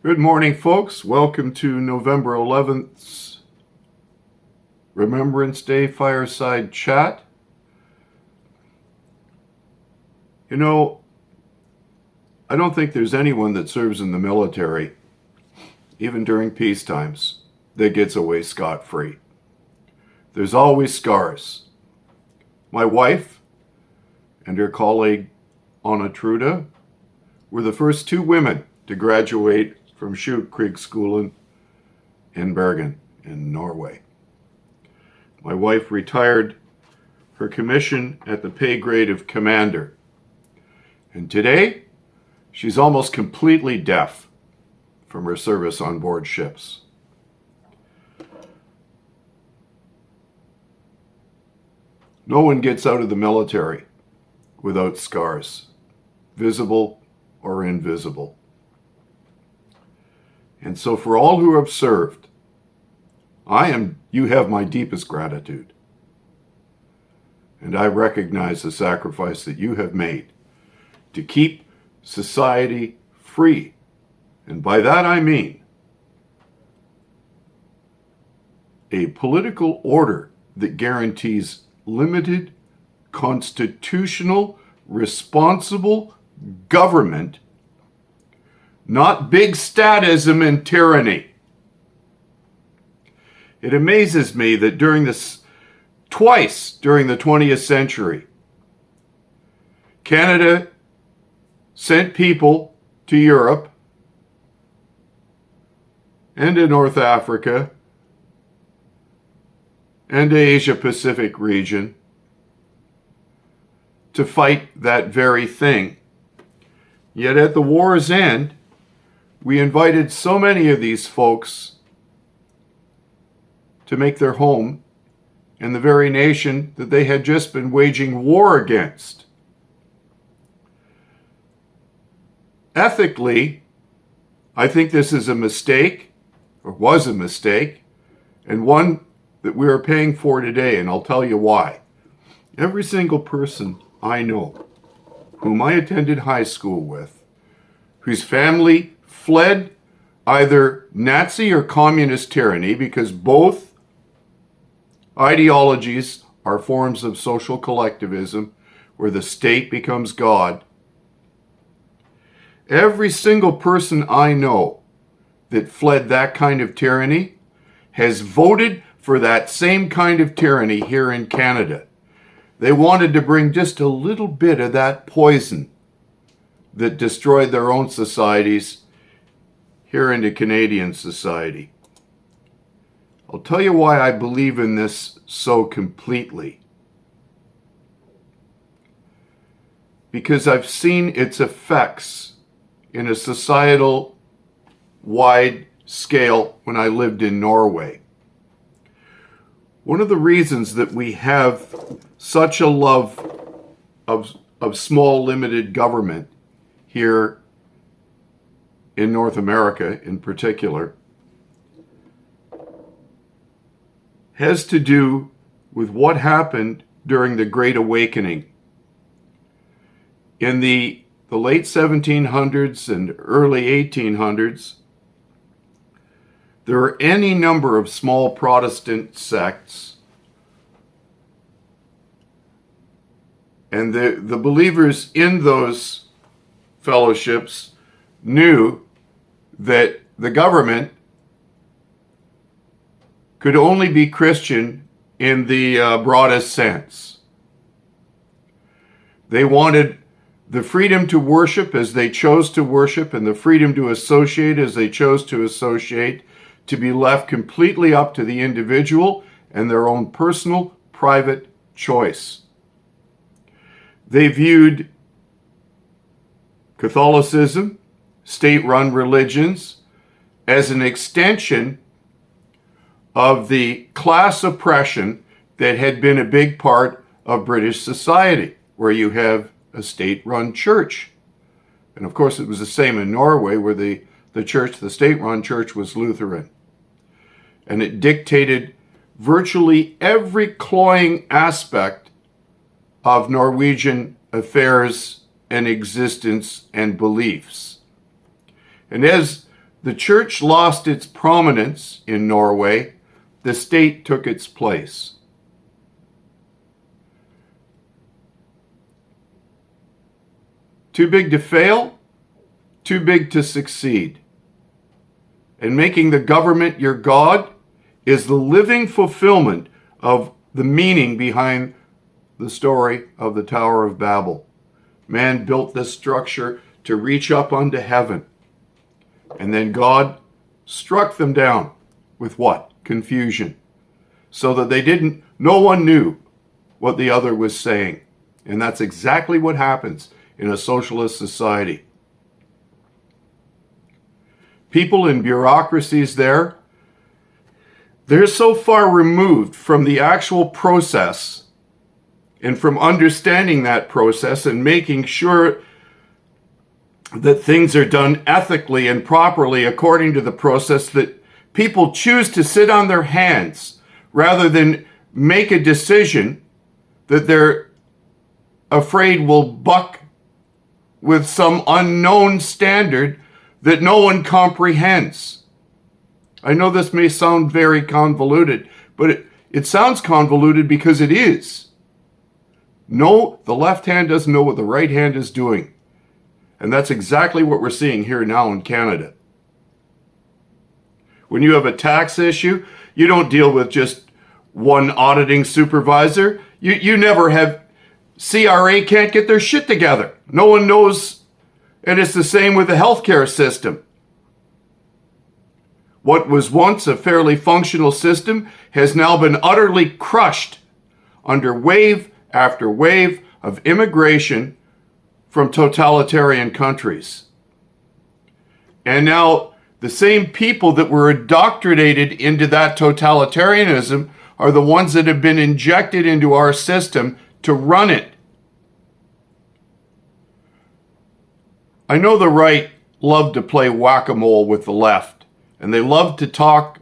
Good morning, folks. Welcome to November 11th's Remembrance Day Fireside Chat. You know, I don't think there's anyone that serves in the military, even during peace times, that gets away scot-free. There's always scars. My wife and her colleague, Anna Truda, were the first two women to graduate from Sjuuk Krigsskolen in Bergen in Norway. My wife retired her commission at the pay grade of commander. And today, she's almost completely deaf from her service on board ships. No one gets out of the military without scars, visible or invisible. And so for all who have served, you have my deepest gratitude. And I recognize the sacrifice that you have made to keep society free. And by that I mean a political order that guarantees limited, constitutional, responsible government, not big statism and tyranny. It amazes me that twice during the 20th century, Canada sent people to Europe and to North Africa and the Asia Pacific region to fight that very thing. Yet at the war's end, we invited so many of these folks to make their home in the very nation that they had just been waging war against. Ethically, I think this is a mistake, or was a mistake, and one that we are paying for today, and I'll tell you why. Every single person I know, whom I attended high school with, whose family fled either Nazi or communist tyranny, because both ideologies are forms of social collectivism where the state becomes God. Every single person I know that fled that kind of tyranny has voted for that same kind of tyranny here in Canada. They wanted to bring just a little bit of that poison that destroyed their own societies here into Canadian society. I'll tell you why I believe in this so completely. Because I've seen its effects in a societal wide scale when I lived in Norway. One of the reasons that we have such a love of small limited government here in North America in particular has to do with what happened during the Great Awakening. In the late 1700s and early 1800s, there were any number of small Protestant sects, and the believers in those fellowships knew that the government could only be Christian in the broadest sense. They wanted the freedom to worship as they chose to worship and the freedom to associate as they chose to associate to be left completely up to the individual and their own personal, private choice. They viewed Catholicism, state-run religions, as an extension of the class oppression that had been a big part of British society, where you have a state-run church. And of course, it was the same in Norway, where the state-run church was Lutheran. And it dictated virtually every cloying aspect of Norwegian affairs and existence and beliefs. And as the church lost its prominence in Norway, the state took its place. Too big to fail, too big to succeed. And making the government your God is the living fulfillment of the meaning behind the story of the Tower of Babel. Man built this structure to reach up unto heaven. And then God struck them down with what? Confusion. So that no one knew what the other was saying. And that's exactly what happens in a socialist society. People in bureaucracies they're so far removed from the actual process and from understanding that process and making sure that things are done ethically and properly according to the process, that people choose to sit on their hands rather than make a decision that they're afraid will buck with some unknown standard that no one comprehends. I know this may sound very convoluted, but it sounds convoluted because it is. No, the left hand doesn't know what the right hand is doing. And that's exactly what we're seeing here now in Canada. When you have a tax issue, you don't deal with just one auditing supervisor. You never have, CRA can't get their shit together. No one knows, and it's the same with the healthcare system. What was once a fairly functional system has now been utterly crushed under wave after wave of immigration from totalitarian countries. And now the same people that were indoctrinated into that totalitarianism are the ones that have been injected into our system to run it. I know the right love to play whack-a-mole with the left, and they love to talk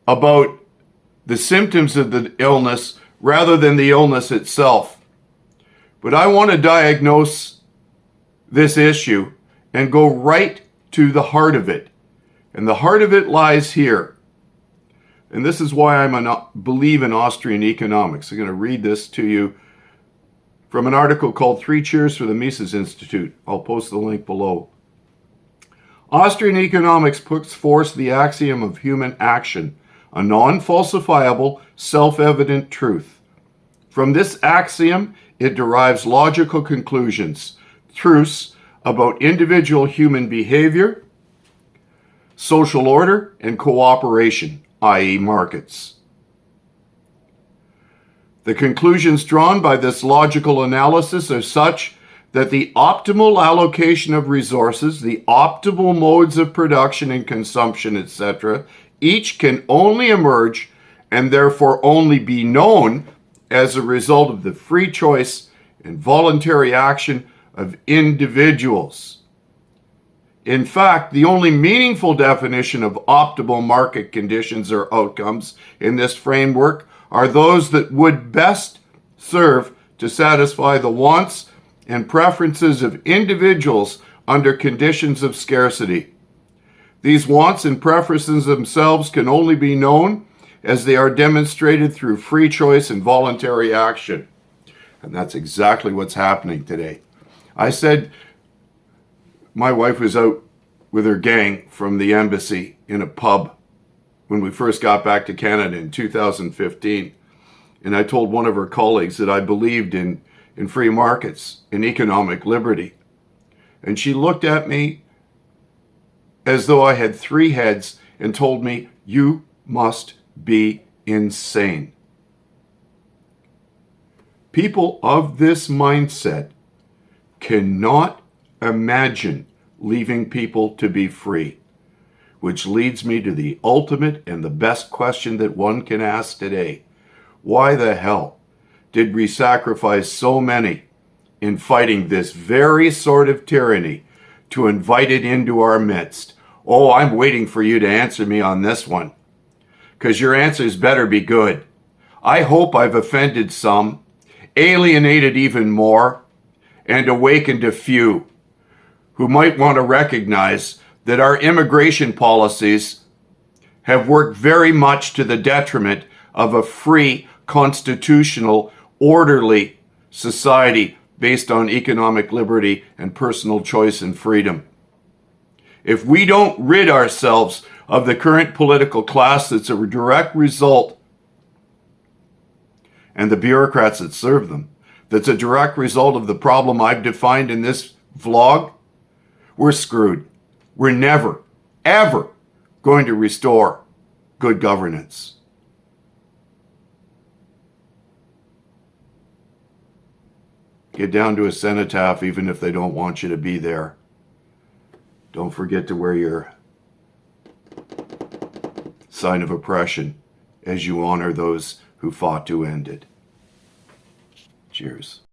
about the symptoms of the illness rather than the illness itself. But I want to diagnose this issue and go right to the heart of it. And the heart of it lies here. And this is why I believe in Austrian economics. I'm going to read this to you from an article called 3 Cheers for the Mises Institute. I'll post the link below. Austrian economics puts forth the axiom of human action, a non-falsifiable, self-evident truth. From this axiom, it derives logical conclusions, truths about individual human behavior, social order, and cooperation, i.e. markets. The conclusions drawn by this logical analysis are such that the optimal allocation of resources, the optimal modes of production and consumption, etc., each can only emerge and therefore only be known as a result of the free choice and voluntary action of individuals. In fact, the only meaningful definition of optimal market conditions or outcomes in this framework are those that would best serve to satisfy the wants and preferences of individuals under conditions of scarcity. These wants and preferences themselves can only be known as they are demonstrated through free choice and voluntary action. And that's exactly what's happening today. I said my wife was out with her gang from the embassy in a pub when we first got back to Canada in 2015. And I told one of her colleagues that I believed in free markets, in economic liberty. And she looked at me as though I had 3 heads and told me, "You must be insane." People of this mindset cannot imagine leaving people to be free, which leads me to the ultimate and the best question that one can ask today. Why the hell did we sacrifice so many in fighting this very sort of tyranny to invite it into our midst? Oh, I'm waiting for you to answer me on this one, because your answers better be good. I hope I've offended some, alienated even more, and awakened a few who might want to recognize that our immigration policies have worked very much to the detriment of a free, constitutional, orderly society based on economic liberty and personal choice and freedom. If we don't rid ourselves of the current political class that's a direct result, and the bureaucrats that serve them, that's a direct result of the problem I've defined in this vlog, we're screwed. We're never, ever going to restore good governance. Get down to a cenotaph even if they don't want you to be there. Don't forget to wear your sign of oppression as you honor those who fought to end it. Cheers.